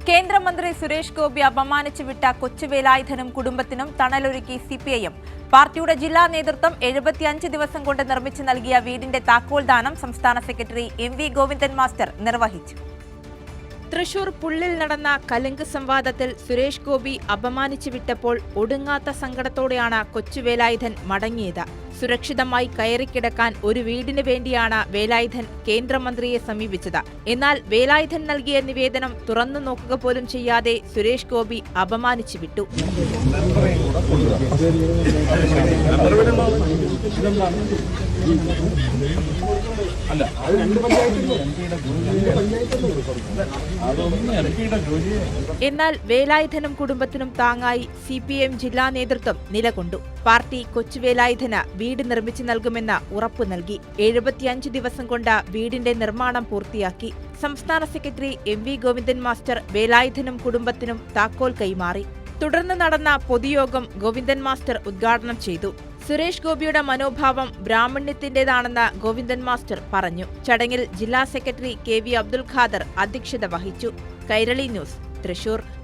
കേന്ദ്രമന്ത്രി സുരേഷ് ഗോപി അപമാനിച്ചു വിട്ട കൊച്ചുവേലായുധനും കുടുംബത്തിനും തണലൊരുക്കി സിപിഐഎം. പാർട്ടിയുടെ ജില്ലാ നേതൃത്വം 75 ദിവസം കൊണ്ട് നിർമ്മിച്ചു നൽകിയ വീടിന്റെ താക്കോൽദാനം സംസ്ഥാന secretary M V Govindan master നിർവഹിച്ചു. തൃശൂർ പുള്ളിൽ നടന്ന കലുങ്ക് സംവാദത്തിൽ സുരേഷ് ഗോപി അപമാനിച്ചു വിട്ടപ്പോൾ ഒടുങ്ങാത്ത സങ്കടത്തോടെയാണ് കൊച്ചുവേലായുധൻ മടങ്ങിയത്. സുരക്ഷിതമായി കയറിക്കിടക്കാൻ ഒരു വീടിന് വേണ്ടിയാണ് വേലായുധൻ കേന്ദ്രമന്ത്രിയെ സമീപിച്ചത്. എന്നാൽ വേലായുധൻ നൽകിയ നിവേദനം തുറന്നു നോക്കുക പോലും ചെയ്യാതെ സുരേഷ് ഗോപി അപമാനിച്ചു വിട്ടു. എന്നാൽ വേലായുധനും കുടുംബത്തിനും താങ്ങായി സിപിഎം ജില്ലാ നേതൃത്വം നിലകൊണ്ടു. പാർട്ടി കൊച്ചുവേലായുധന് വീട് നിർമ്മിച്ചു നൽകുമെന്ന് ഉറപ്പു നൽകി. 75 ദിവസം കൊണ്ട് വീടിന്റെ നിർമ്മാണം പൂർത്തിയാക്കി. സംസ്ഥാന secretary M V Govindan master വേലായുധനും കുടുംബത്തിനും താക്കോൽ കൈമാറി. തുടർന്ന് നടന്ന പൊതുയോഗം ഗോവിന്ദൻ മാസ്റ്റർ ഉദ്ഘാടനം ചെയ്തു. സുരേഷ് ഗോപിയുടെ മനോഭാവം ബ്രാഹ്മണ്യത്തിന്റേതാണെന്ന് ഗോവിന്ദൻ മാസ്റ്റർ പറഞ്ഞു. ചടങ്ങിൽ ജില്ലാ secretary K V Abdul Khader അധ്യക്ഷത വഹിച്ചു. കൈരളി ന്യൂസ്, തൃശൂർ.